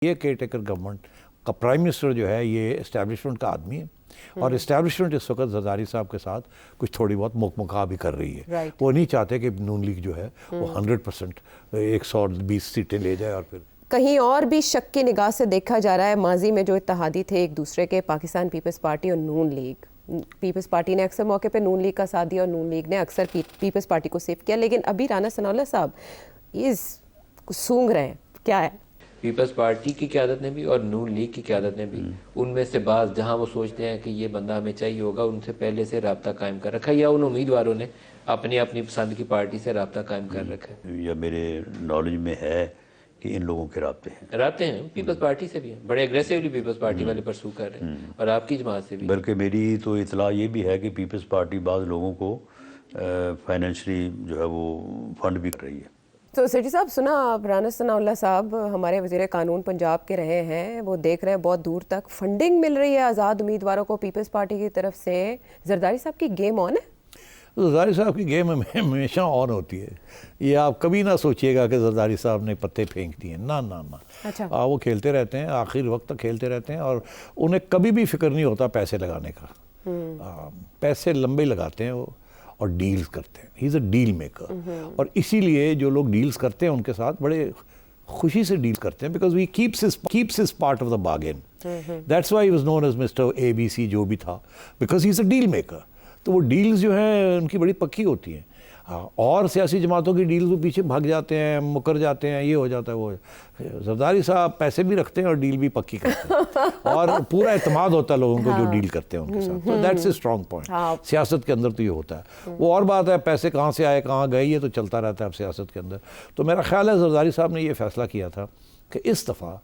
ये care taker government का prime minister जो है ये इस्टेब्लिशमेंट का आदमी है और इस्टेब्लिशमेंट इस वक्त जरदारी साहब के साथ कुछ थोड़ी बहुत मुकमुका भी कर रही है। वो नहीं चाहते कि नून लीग जो है वो 100% 120 सीटें ले जाए। और फिर कहीं और भी शक की निगाह से देखा जा रहा है, माजी में जो इत्तेहादी थे एक दूसरे के, पाकिस्तान पीपल्स पार्टी और नून लीग। पीपल्स पार्टी ने अक्सर मौके पे नून लीग का साथ दिया और नून लीग ने अक्सर पीपल्स पार्टी को सेफ किया, लेकिन अभी राना सनाउल्लाह साहब ये सूंघ रहे हैं, क्या है? पीपल्स पार्टी की क़यादत ने भी और नून लीग की क़यादत ने भी उनमें से बाज़ जहां वो सोचते हैं कि ये बंदा हमें चाहिए होगा, उनसे पहले से रब्ता कायम कर रखा है, या उन उम्मीदवारों ने अपनी अपनी पसंद की पार्टी से रब्ता कायम कर रखा है। या मेरे नॉलेज में है कि इन लोगों के राब्ते हैं पीपल्स पार्टी से भी हैं, बड़े एग्रेसिवली पीपल्स पार्टी वाले परसू कर रहे हैं और आपकी जमात से भी। बल्कि मेरी तो इतला ये भी है कि पीपल्स पार्टी बाज़ लोगों को फाइनेंशली जो है वो फंड भी कर रही है। तो सेठी साहब, सुना आप राना सनाउल्लाह साहब हमारे वज़ीर कानून पंजाब के रहे हैं, वो देख रहे हैं बहुत दूर तक फंडिंग मिल रही है आज़ाद उम्मीदवारों को पीपल्स पार्टी की तरफ से। जरदारी साहब की गेम ऑन है? जरदारी साहब की गेम हमेशा ऑन होती है। ये आप कभी ना सोचिएगा कि जरदारी साहब ने पत्ते फेंक दिए, ना ना ना। अच्छा। वो खेलते रहते हैं, आखिर वक्त तक खेलते रहते हैं और उन्हें कभी भी फिक्र नहीं होता पैसे लगाने का। पैसे लंबे लगाते हैं वो और डील्स करते हैं। ही इज़ अ डील मेकर और इसीलिए जो लोग डील्स करते हैं उनके साथ बड़े खुशी से डील करते हैं, because we keeps his part of the bargain. That's why he was known as mister ABC जो भी था, because he is a deal maker. तो वो डील्स जो हैं उनकी बड़ी पक्की होती हैं। और सियासी जमातों की डील्स वो पीछे भाग जाते हैं, मुकर जाते हैं, ये हो जाता है वो। जरदारी साहब पैसे भी रखते हैं और डील भी पक्की करते हैं और पूरा एतमाद होता है लोगों को जो डील करते हैं उनके साथ। तो दैट्स ए स्ट्रॉन्ग पॉइंट। सियासत के अंदर तो ये होता है। वो और बात है पैसे कहाँ से आए कहाँ गए, ये तो चलता रहता है अब सियासत के अंदर। तो मेरा ख्याल है जरदारी साहब ने ये फैसला किया था कि इस दफ़ा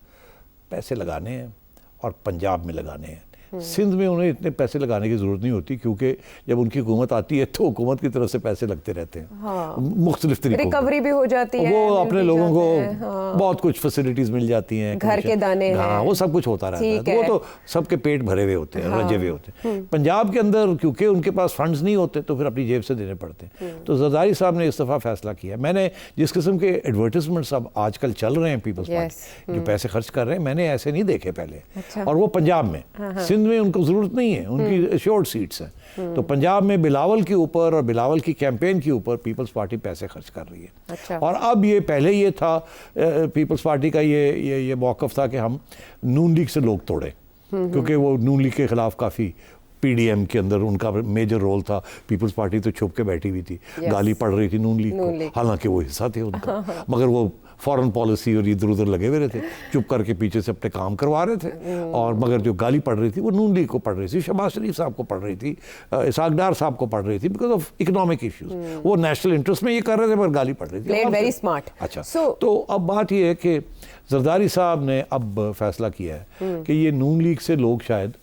पैसे लगाने हैं और पंजाब में लगाने हैं। सिंध में उन्हें इतने पैसे लगाने की ज़रूरत नहीं होती, क्योंकि जब उनकी हुकूमत आती है तो हुकूमत की तरफ से पैसे लगते रहते हैं। हाँ। मुख्तलिफ तरीकों रिकवरी भी हो जाती है, वो अपने लोगों को हाँ। बहुत कुछ फैसिलिटीज़ मिल जाती हैं, घर के दाने हैं, वो सब कुछ होता रहता है। तो वो तो सबके पेट भरे हुए होते हैं, रजे हुए होते हैं। पंजाब के अंदर क्योंकि उनके पास फंड्स नहीं होते तो फिर अपनी जेब से देने पड़ते हैं। तो जरदारी साहब ने इस दफ़ा फैसला किया। मैंने जिस किस्म के एडवर्टिजमेंट्स अब आजकल चल रहे हैं पीपल्स पार्टी जो पैसे खर्च कर रहे हैं, मैंने ऐसे नहीं देखे पहले। और वो पंजाब में, सिंध में उनको ज़रूरत नहीं है, उनकी एश्योर्ड सीट्स हैं। तो पंजाब में बिलावल के ऊपर और बिलावल की कैंपेन के ऊपर पीपल्स पार्टी पैसे खर्च कर रही है। अच्छा। और अब ये पहले ये था पीपल्स पार्टी का ये मौक़िफ़ था कि हम नून लीग से लोग तोड़े, क्योंकि वो नून लीग के खिलाफ काफ़ी PDM के अंदर उनका मेजर रोल था। पीपल्स पार्टी तो छुप के बैठी हुई थी, गाली पड़ रही थी नून लीग को, हालांकि वो हिस्सा थे उनका, मगर वो फॉरेन पॉलिसी और इधर उधर लगे हुए थे, चुप करके पीछे से अपने काम करवा रहे थे। और मगर जो गाली पड़ रही थी वो नून लीग को पड़ रही थी, शहबाज शरीफ साहब को पड़ रही थी, इसाक डार साहब को पड़ रही थी, बिकॉज ऑफ इकोनॉमिक इश्यूज। वो नेशनल इंटरेस्ट में ये कर रहे थे मगर गाली पड़ रही थी। Very smart. अच्छा, तो अब बात ये है कि जरदारी साहब ने अब फैसला किया है कि ये नून लीग से लोग, शायद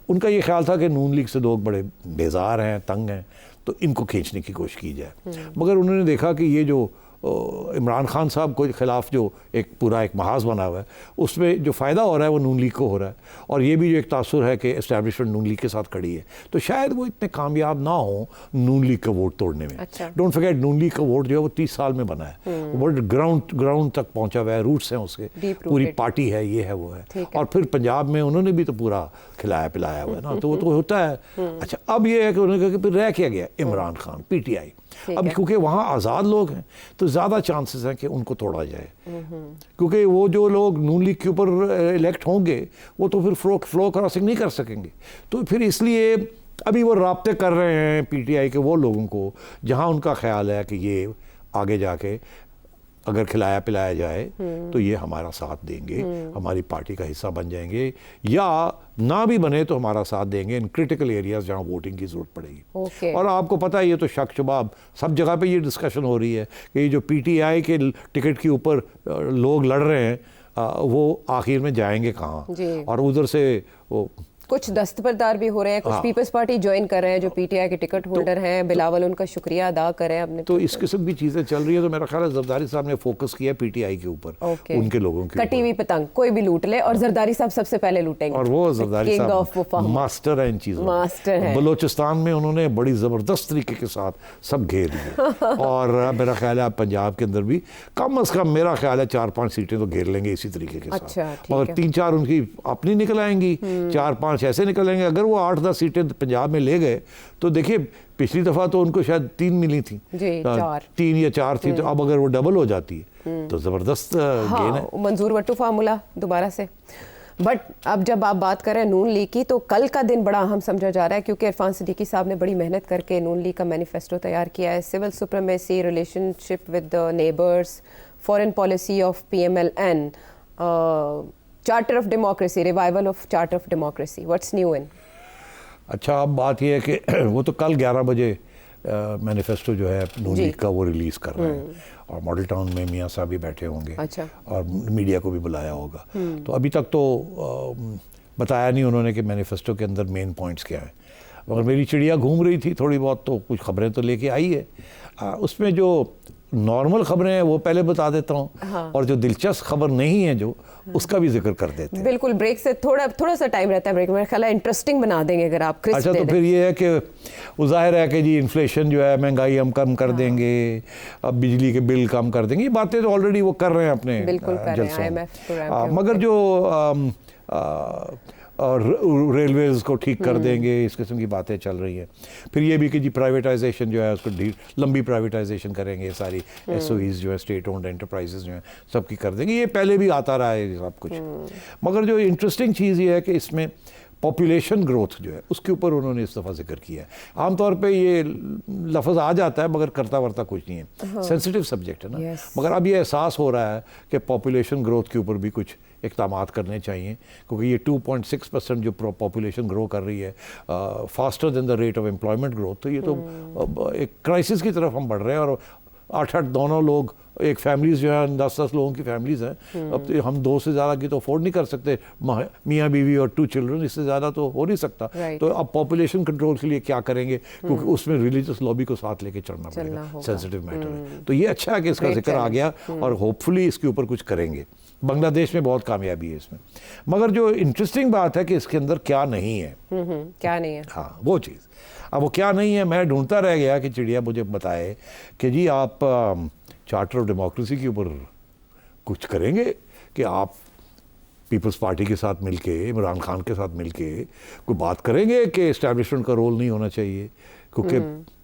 उनका ये ख्याल था कि नून लीग से लोग बड़े बेजार हैं, तंग हैं, तो इनको खींचने की कोशिश की जाए। मगर उन्होंने देखा कि ये जो इमरान खान साहब के ख़िलाफ़ जो एक पूरा एक महाज बना हुआ है, उसमें जो फ़ायदा हो रहा है वो नून लीग को हो रहा है। और ये भी जो एक तासुर है कि इस्टेब्लिशमेंट नून लीग के साथ खड़ी है, तो शायद वो इतने कामयाब ना हो नून लीग का वोट तोड़ने में। अच्छा। डोंट फॉरगेट, नून लीग का वोट जो है वो 30 साल में बना है, वो ग्राउंड तक पहुँचा हुआ है, रूट्स हैं उसके, पूरी पार्टी है, ये है वो है। और फिर पंजाब में उन्होंने भी तो पूरा खिलाया पिलाया हुआ है ना, तो वो तो होता है। अच्छा, अब ये है कि उन्होंने कहा कि फिर रह क्या गया, इमरान खान PTI। अब क्योंकि वहाँ आज़ाद लोग हैं तो ज़्यादा चांसेस हैं कि उनको तोड़ा जाए, क्योंकि वो जो लोग नून लीग के ऊपर इलेक्ट होंगे वो तो फिर फ्लो क्रॉसिंग नहीं कर सकेंगे। तो फिर इसलिए अभी वो राब्ते कर रहे हैं PTI के वो लोगों को जहाँ उनका ख्याल है कि ये आगे जाके अगर खिलाया पिलाया जाए तो ये हमारा साथ देंगे, हमारी पार्टी का हिस्सा बन जाएंगे, या ना भी बने तो हमारा साथ देंगे इन क्रिटिकल एरियाज जहाँ वोटिंग की ज़रूरत पड़ेगी। और आपको पता है ये तो शक शुबा सब जगह पे ये डिस्कशन हो रही है कि ये जो PTI के टिकट के ऊपर लोग लड़ रहे हैं वो आखिर में जाएंगे कहाँ। और उधर से वो कुछ दस्तबरदार भी हो रहे हैं, कुछ पीपल्स पार्टी ज्वाइन कर रहे हैं जो पीटीआई के टिकट होल्डर हैं, बिलावल उनका शुक्रिया अदा करें अपने। तो इस किस्म की चीज़ें चल रही है। तो मेरा ख्याल है जरदारी साहब ने फोकस किया पीटीआई के ऊपर, उनके लोगों के कटी हुई पतंग कोई भी लूट ले और जरदारी साहब सबसे पहले लूटेंगे। और वो जरदारी साहब मास्टर है इन चीज़ों, मास्टर है। बलोचिस्तान में उन्होंने बड़ी ज़बरदस्त तरीके के साथ सब घेर लिए और मेरा ख्याल है पंजाब के अंदर भी कम से कम मेरा ख्याल है 4-5 सीटें तो घेर लेंगे इसी तरीके के साथ। अच्छा, मगर 3-4 उनकी अपनी निकल आएंगी, 4-5 ऐसे निकल आएंगे। अगर वो 8-10 सीटें पंजाब में ले गए तो देखिए पिछली दफ़ा तो उनको शायद 3 मिली थी, 3 या 4 थी, तो अब अगर वो डबल हो जाती है तो ज़बरदस्त गेन है। मंजूर वट्टू फार्मूला दोबारा से। बट अब जब आप बात करें नून लीग की, तो कल का दिन बड़ा अहम समझा जा रहा है क्योंकि इरफान सिद्दीकी साहब ने बड़ी मेहनत करके नून लीग का मैनिफेस्टो तैयार किया है। Civil supremacy, relationship with the neighbours, foreign policy of PMLN, charter of democracy, revival of charter of democracy. What's new in? अच्छा, अब बात यह है कि वो तो कल 11 बजे मैनिफेस्टो जो है नून लीग का वो रिलीज़ कर रहे हैं और मॉडल टाउन में मियाँ साहब भी बैठे होंगे। अच्छा। और मीडिया को भी बुलाया होगा। तो अभी तक तो बताया नहीं उन्होंने कि मैनिफेस्टो के अंदर मेन पॉइंट्स क्या हैं, मगर मेरी चिड़िया घूम रही थी थोड़ी बहुत, तो कुछ खबरें तो लेके आई है। उसमें जो नॉर्मल खबरें हैं वो पहले बता देता हूँ, और जो दिलचस्प खबर नहीं है जो उसका भी जिक्र कर देते हैं। बिल्कुल, ब्रेक से थोड़ा सा टाइम रहता है ब्रेक में, मेरा ख्याल है इंटरेस्टिंग बना देंगे अगर आप क्रिस्प अच्छा, दे तो दें। फिर ये है कि वो जाहिर है कि जी इन्फ्लेशन जो है, महंगाई हम कम कर देंगे, अब बिजली के बिल कम कर देंगे, ये बातें तो ऑलरेडी वो कर रहे हैं अपने जलसों में। मगर जो और रेलवेज़ को ठीक कर देंगे, इस किस्म की बातें चल रही हैं। फिर ये भी कि जी प्राइवेटाइजेशन जो है उसको लंबी प्राइवेटाइजेशन करेंगे, सारी SOEs जो है, स्टेट ओन्ड एंटरप्राइजेज जो हैं सबकी कर देंगे। ये पहले भी आता रहा है सब कुछ। मगर जो इंटरेस्टिंग चीज़ ये है कि इसमें पॉपुलेशन ग्रोथ जो है उसके ऊपर उन्होंने इस दफ़ा जिक्र किया है। आमतौर पे ये लफ्ज़ आ जाता है मगर करता वर्ता कुछ नहीं है, सेंसिटिव सब्जेक्ट है ना। मगर अब ये एहसास हो रहा है कि पॉपुलेशन ग्रोथ के ऊपर भी कुछ इक़दामात करने चाहिए, क्योंकि ये 2.6% जो पॉपुलेशन ग्रो कर रही है, faster than the rate of employment growth, तो ये तो एक क्राइसिस की तरफ हम बढ़ रहे हैं। और 8-8 दोनों लोग, एक फैमिलीज़ जो है 10-10 लोगों की फैमिलीज़ हैं। अब तो हम 2 से ज़्यादा की तो अफोर्ड नहीं कर सकते, मियाँ बीवी और 2 चिल्ड्रन, इससे ज़्यादा तो हो नहीं सकता। तो अब पॉपुलेशन कंट्रोल के लिए क्या करेंगे, क्योंकि उसमें रिलीजियस लॉबी को साथ लेके चलना पड़ेगा, सेंसिटिव मैटर है। तो ये अच्छा है कि इसका जिक्र आ गया और होपफुली इसके ऊपर कुछ करेंगे। बांग्लादेश में बहुत कामयाबी है इसमें। मगर जो इंटरेस्टिंग बात है कि इसके अंदर क्या नहीं है, क्या नहीं है, हाँ वो चीज़। अब वो क्या नहीं है, मैं ढूंढता रह गया कि चिड़िया मुझे बताए कि जी आप चार्टर ऑफ डेमोक्रेसी के ऊपर कुछ करेंगे, कि आप पीपल्स पार्टी के साथ मिलके, इमरान खान के साथ मिलके कोई बात करेंगे कि इस्टेब्लिशमेंट का रोल नहीं होना चाहिए, क्योंकि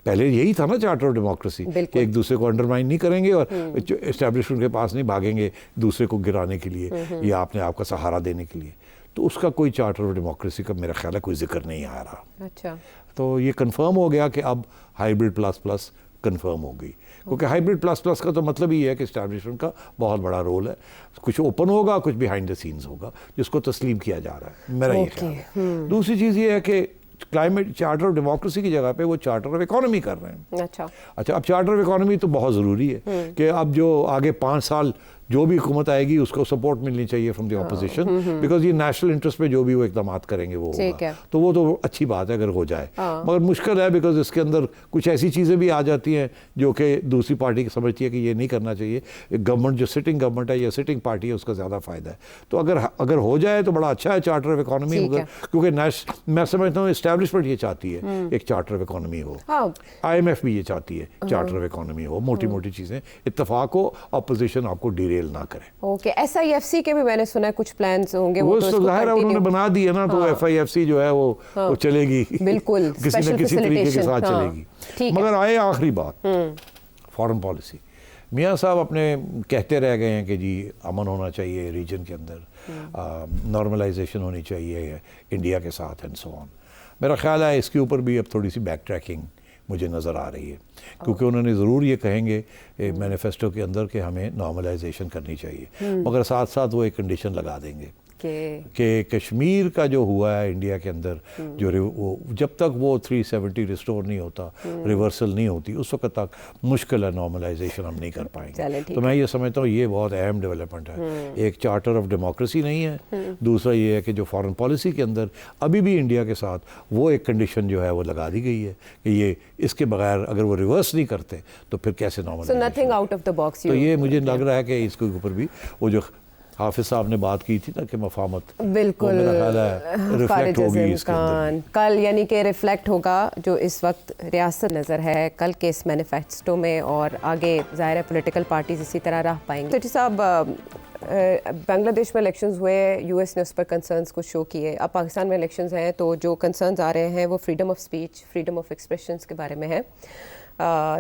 पहले यही था ना चार्टर ऑफ डेमोक्रेसी, कि एक दूसरे को अंडरमाइन नहीं करेंगे और इस्टेब्लिशमेंट के पास नहीं भागेंगे दूसरे को गिराने के लिए या अपने आप का सहारा देने के लिए। तो उसका कोई चार्टर ऑफ डेमोक्रेसी का मेरा ख्याल है कोई जिक्र नहीं आ रहा। अच्छा, तो ये कंफर्म हो गया कि अब हाइब्रिड प्लस प्लस कंफर्म हो गई, क्योंकि हाइब्रिड प्लस प्लस का तो मतलब ही है कि इस्टेब्लिशमेंट का बहुत बड़ा रोल है, कुछ ओपन होगा, कुछ बिहाइंड द सीन्स होगा, जिसको तस्लीम किया जा रहा है, मेरा ये ख्याल है। दूसरी चीज़ ये है कि क्लाइमेट चार्टर ऑफ डेमोक्रेसी की जगह पे वो चार्टर ऑफ इकोनॉमी कर रहे हैं। अच्छा, अब चार्टर ऑफ इकोनॉमी तो बहुत ज़रूरी है कि अब जो आगे 5 साल जो भी हुकूमत आएगी उसको सपोर्ट मिलनी चाहिए फ्रॉम द ऑपोजिशन, बिकॉज ये नेशनल इंटरेस्ट पे जो भी वो इकदाम करेंगे वो होगा, तो वो तो अच्छी बात है अगर हो जाए। मगर मुश्किल है, बिकॉज इसके अंदर कुछ ऐसी चीज़ें भी आ जाती हैं जो कि दूसरी पार्टी की समझती है कि ये नहीं करना चाहिए। गवर्नमेंट जो सिटिंग गवर्नमेंट है या सिटिंग पार्टी है उसका ज़्यादा फ़ायदा है। तो अगर हो जाए तो बड़ा अच्छा है चार्टर ऑफ इकोनॉमी, क्योंकि मैं समझता हूँ इस्टेब्लिशमेंट ये चाहती है एक चार्टर ऑफ इकोनॉमी हो, IMF भी ये चाहती है चार्टर ऑफ इकोनॉमी हो, मोटी मोटी चीज़ें इत्तेफाक हो, अपोजिशन आपको डिरेल ना करे। ओके, SIFC के भी मैंने सुना है कुछ प्लान्स होंगे, वो तो जाहिर है उन्होंने बना दिया ना, तो FIFC जो है वो चलेगी, बिल्कुल किसी न किसी तरीके के साथ चलेगी। मगर आए आखिरी बात, फॉरेन पॉलिसी। मियाँ साहब अपने कहते रह गए हैं कि जी अमन होना चाहिए रीजन के अंदर, नॉर्मलाइजेशन होनी चाहिए इंडिया के साथ एंड सो ऑन। मेरा ख्याल है इसके ऊपर भी अब थोड़ी सी बैक ट्रैकिंग मुझे नज़र आ रही है, क्योंकि उन्होंने ज़रूर ये कहेंगे मैनिफेस्टो के अंदर कि हमें नॉर्मलाइजेशन करनी चाहिए, मगर साथ साथ वो एक कंडीशन लगा देंगे कि कश्मीर का जो हुआ है इंडिया के अंदर, वो जब तक वो 370 रिस्टोर नहीं होता, रिवर्सल नहीं होती, उस वक्त तक मुश्किल है, नॉर्मलाइजेशन हम नहीं कर पाएंगे। तो मैं ये समझता हूँ ये बहुत अहम डेवलपमेंट है। एक चार्टर ऑफ डेमोक्रेसी नहीं है, दूसरा ये है कि जो फॉरेन पॉलिसी के अंदर अभी भी इंडिया के साथ वो एक कंडीशन जो है वो लगा दी गई है कि ये इसके बगैर अगर वो रिवर्स नहीं करते तो फिर कैसे normal. Nothing out of the box. तो ये मुझे लग रहा है कि इसके ऊपर भी वो जो हाफिज साहब ने बात की थी ना कि मफामत, बिल्कुल रिफ्लेक्ट होगी इसके अंदर कल, यानी कि रिफ्लेक्ट होगा जो इस वक्त रियासत नज़र है कल के इस मैनिफेस्टो में, और आगे ज़ाहिर है पॉलिटिकल पार्टीज इसी तरह रह पाएंगे। सेठी साहब, बांग्लादेश में इलेक्शंस हुए, यूएस ने उस पर कंसर्न्स को शो किए, अब पाकिस्तान में इलेक्शंस हैं तो जो कंसर्न्स आ रहे हैं वो freedom of speech, freedom of expressions के बारे में है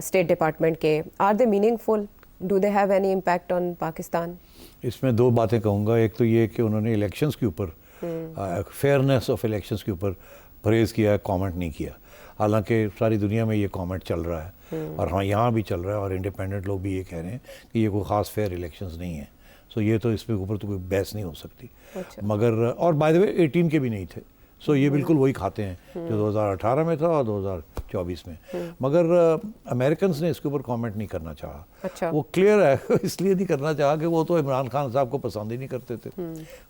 स्टेट डिपार्टमेंट के। Are they meaningful? Do they have any impact on Pakistan? इसमें दो बातें कहूँगा। एक तो ये कि उन्होंने इलेक्शंस के ऊपर, फेयरनेस ऑफ इलेक्शंस के ऊपर परहेज़ किया है, कमेंट नहीं किया। हालांकि सारी दुनिया में ये कमेंट चल रहा है और हाँ यहाँ भी चल रहा है, और इंडिपेंडेंट लोग भी ये कह रहे हैं कि ये कोई ख़ास फेयर इलेक्शंस नहीं है। सो ये तो इसमें ऊपर तो कोई बहस नहीं हो सकती। मगर और बाय द वे 18 के भी नहीं थे। सो ये बिल्कुल वही खाते हैं जो 2018 में था और 2024 में। मगर अमेरिकन ने इसके ऊपर कमेंट नहीं करना चाहा। अच्छा। वो क्लियर है इसलिए नहीं करना चाहा कि वो तो इमरान खान साहब को पसंद ही नहीं करते थे।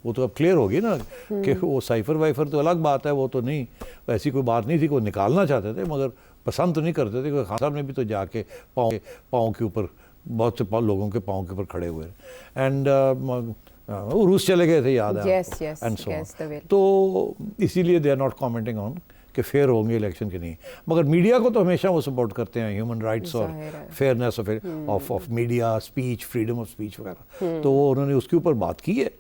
वो तो अब क्लियर होगी ना कि वो साइफर वाइफर तो अलग बात है, वो तो नहीं, ऐसी कोई बात नहीं थी, को निकालना चाहते थे मगर पसंद तो नहीं करते थे। खान साहब ने भी तो जाके पाँव के ऊपर, बहुत से लोगों के पाँव के ऊपर खड़े हुए एंड वो रूस चले गए थे, याद है एंड सो। तो इसीलिए they are not commenting on कि फेयर होंगे इलेक्शन के नहीं। मगर मीडिया को तो हमेशा वो सपोर्ट करते हैं, ह्यूमन राइट्स और fairness of media, speech, freedom of speech वगैरह। तो वो उन्होंने उसके ऊपर बात की है,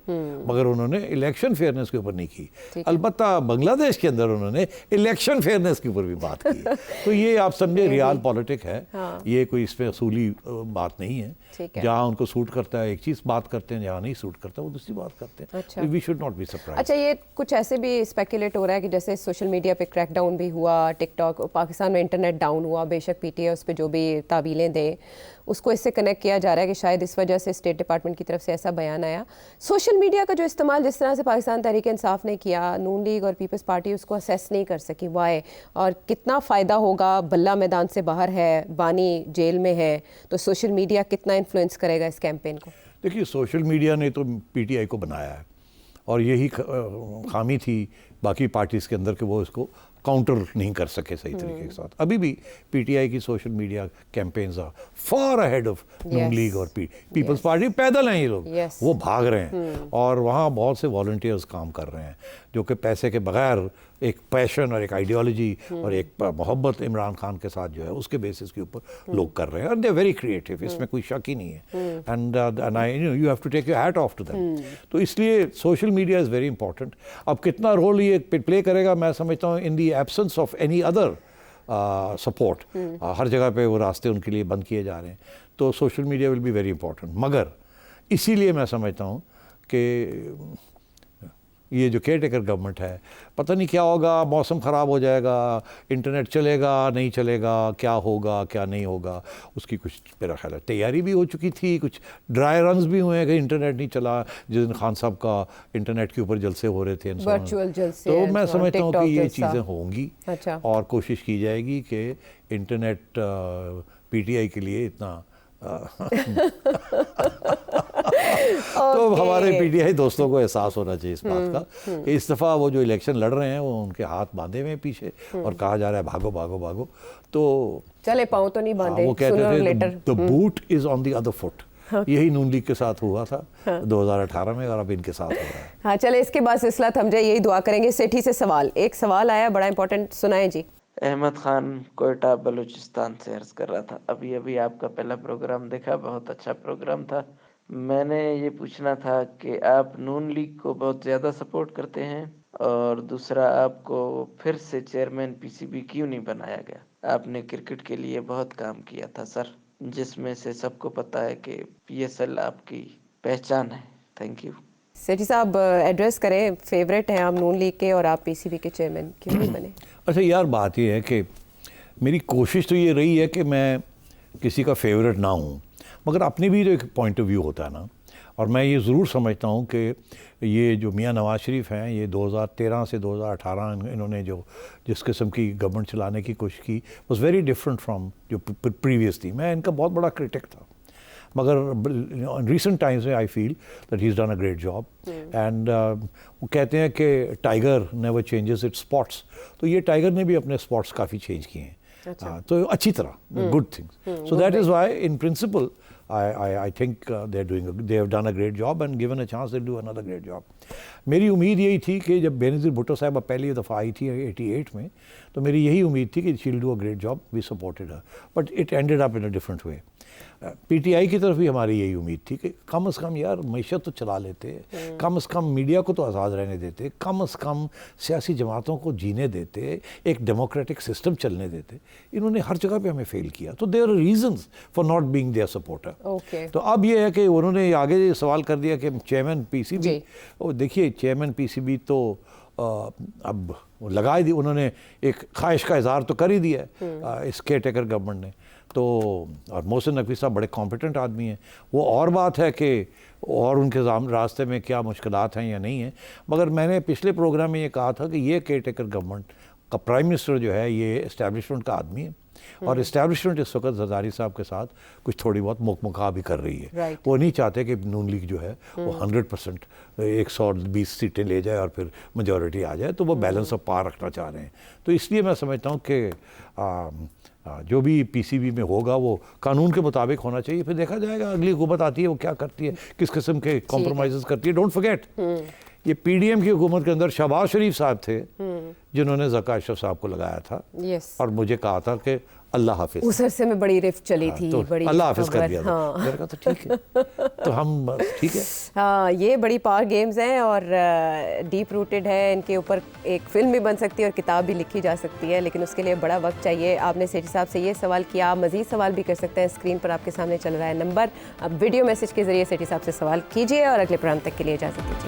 मगर उन्होंने इलेक्शन फेयरनेस के ऊपर नहीं की। अलबत्ता बांग्लादेश के अंदर उन्होंने इलेक्शन फेयरनेस के ऊपर भी बात की। तो ये आप समझे रियल पॉलिटिक है। ये कोई इसमें असूली बात नहीं है। जहाँ उनको सूट करता है एक चीज़ बात करते हैं, जहाँ नहीं सूट करता वो दूसरी बात करते हैं। We should not be surprised. अच्छा, ये कुछ ऐसे भी स्पेकुलेट हो रहा है कि जैसे सोशल मीडिया पे क्रैकडाउन भी हुआ, टिकटॉक, पाकिस्तान में इंटरनेट डाउन हुआ, बेशक पीटीआई उस पर जो भी तावीलें दे उसको इससे कनेक्ट किया जा रहा है कि शायद इस वजह से स्टेट डिपार्टमेंट की तरफ से ऐसा बयान आया। सोशल मीडिया का जो इस्तेमाल जिस तरह से पाकिस्तान तहरीक इंसाफ ने किया, नून लीग और पीपल्स पार्टी उसको असेस नहीं कर सकी, वाई, और कितना फ़ायदा होगा। बल्ला मैदान से बाहर है, बानी जेल में है, तो सोशल मीडिया कितना इन्फ्लुएंस करेगा इस कैंपेन को? देखिए, सोशल मीडिया ने तो पीटीआई को बनाया है और यही खामी थी बाकी पार्टीज़ के अंदर कि वो इसको काउंटर नहीं कर सके सही तरीके के साथ। अभी भी पीटीआई की social media campaigns are far ahead of Noon League और पीपल्स पार्टी। पैदल हैं ये लोग, वो भाग रहे हैं और वहाँ बहुत से वॉलंटियर्स काम कर रहे हैं जो कि पैसे के बगैर एक पैशन और एक आइडियोलॉजी और एक मोहब्बत इमरान खान के साथ जो है उसके बेसिस के ऊपर लोग कर रहे हैं। और दे आर वेरी क्रिएटिव, इसमें कोई शक ही नहीं है। And I you have to take your hat off to them. तो इसलिए social media is very important. अब कितना रोल ये प्ले करेगा, मैं समझता हूँ in the absence of any other support, हर जगह पे वो रास्ते उनके लिए बंद किए जा रहे हैं, तो social media will be very important. मगर इसीलिए मैं समझता हूँ कि ये जो केयर टेकर गवर्नमेंट है, पता नहीं क्या होगा, मौसम ख़राब हो जाएगा, इंटरनेट चलेगा नहीं चलेगा, क्या होगा क्या नहीं होगा, उसकी कुछ मेरा ख्याल है तैयारी भी हो चुकी थी। कुछ ड्राई रन्स भी हुए हैं कि इंटरनेट नहीं चला, जिस दिन खान साहब का इंटरनेट के ऊपर जलसे हो रहे थे, वर्चुअल जलसे। तो मैं समझता हूँ कि ये चीज़ें होंगी और कोशिश की जाएगी कि इंटरनेट पीटीआई के लिए इतना तो हमारे पीटीआई दोस्तों को एहसास होना चाहिए इस बात का कि इस दफ़ा वो जो इलेक्शन लड़ रहे हैं वो उनके हाथ बांधे हुए हैं पीछे और कहा जा रहा है भागो भागो भागो, तो चले पाँव तो नहीं बांधे। वो कहते थे the boot is on the other foot. यही नून लीग के साथ हुआ था 2018 में और अब इनके साथ हो रहा है। हाँ, चले इसके बाद सिलसिला थम जाए, यही दुआ करेंगे। सेठी से सवाल, एक सवाल आया बड़ा इंपॉर्टेंट, सुनाए जी। अहमद खान कोयटा बलूचिस्तान से अर्ज कर रहा था, अभी अभी आपका पहला प्रोग्राम देखा, बहुत अच्छा प्रोग्राम था। मैंने ये पूछना था कि आप नून लीग को बहुत ज़्यादा सपोर्ट करते हैं, और दूसरा आपको फिर से चेयरमैन पीसीबी क्यों नहीं बनाया गया? आपने क्रिकेट के लिए बहुत काम किया था सर, जिसमें से सबको पता है कि पीएसएल आपकी पहचान है। Thank you. सेठी साहब एड्रेस करें, फेवरेट हैं आप नून लीग के और आप पीसीबी के चेयरमैन क्यों नहीं बने? अच्छा यार, बात यह है कि मेरी कोशिश तो ये रही है कि मैं किसी का फेवरेट ना हूँ, मगर अपनी भी जो एक पॉइंट ऑफ व्यू होता है ना, और मैं ये ज़रूर समझता हूँ कि ये जो मियाँ नवाज शरीफ हैं, ये 2013 से 2018 इन्होंने जो जिस किस्म की गवर्नमेंट चलाने की कोशिश की वॉज वेरी डिफरेंट फ्राम जो प्रीवियस थी। मैं इनका बहुत बड़ा क्रिटिक था, मगर रिसेंट टाइम्स में I feel that he is done a great job. And वो कहते हैं कि tiger never changes it's spots, तो ये टाइगर ने भी अपने स्पॉट्स काफ़ी चेंज किए हैं। तो अच्छी तरह good things, so that is why in principle I think they have done a great job, and given a chance they'll do another great job. मेरी उम्मीद यही थी कि जब बेनज़ीर भुट्टो साहब पहली दफ़ा आई थी 88 में, तो मेरी यही उम्मीद थी कि she will do a great job, we supported her, but it ended up in a different way. PTI की तरफ भी हमारी यही उम्मीद थी कि कम से कम यार मैशत तो चला लेते, कम से कम मीडिया को तो आज़ाद रहने देते, कम से कम सियासी जमातों को जीने देते, एक डेमोक्रेटिक सिस्टम चलने देते। इन्होंने हर जगह पे हमें फेल किया, तो there are reasons for not being their supporter. तो अब ये है कि उन्होंने आगे सवाल कर दिया कि चेयरमैन पीसीबी, और देखिए चेयरमैन पीसीबी तो अब लगा दी, उन्होंने एक ख्वाहिश का इजहार तो कर ही दिया है इस केयर टेकर गवर्नमेंट ने। तो और मोहसिन नकवी साहब बड़े कॉम्पिटेंट आदमी हैं, वो और बात है कि और उनके रास्ते में क्या मुश्किलात हैं या नहीं हैं, मगर मैंने पिछले प्रोग्राम में ये कहा था कि ये केयर टेकर गवर्नमेंट का प्राइम मिनिस्टर जो है ये इस्टेब्लिशमेंट का आदमी है, और इस्टेब्लिशमेंट इस वक्त जरदारी साहब के साथ कुछ थोड़ी बहुत मुका भी कर रही है। वो नहीं चाहते कि नून लीग जो है वो 100% 120 सीटें ले जाए और फिर मेजॉरिटी आ जाए, तो वो बैलेंस ऑफ पावर रखना चाह रहे हैं। तो इसलिए मैं समझता हूँ कि जो भी पीसीबी में होगा वो कानून के मुताबिक होना चाहिए, फिर देखा जाएगा अगली हुकूमत आती है वो क्या करती है, किस किस्म के कॉम्प्रोमाइज़ करती है। डोंट फॉरगेट ये पीडीएम की हुकूमत के अंदर शहबाज शरीफ साहब थे जिन्होंने ज़का अशरफ साहब को लगाया था, और मुझे कहा था कि अल्लाह हाफिज। उस अरसे में बड़ी रिफ्ट चली थी, तो बड़ी अल्लाह हाफिज कर दिया था। मैंने कहा तो ठीक है, तो हम ठीक है। हाँ, ये बड़ी पावर गेम्स हैं और डीप रूटेड है, इनके ऊपर एक फिल्म भी बन सकती है और किताब भी लिखी जा सकती है, लेकिन उसके लिए बड़ा वक्त चाहिए। आपने सेठी साहब से ये सवाल किया, आप मज़ीद सवाल भी कर सकते हैं, स्क्रीन पर आपके सामने चल रहा है नंबर, अब वीडियो मैसेज के जरिए सेठी साहब से सवाल कीजिए और अगले प्रोग्राम तक के लिए इजाज़त दीजिए।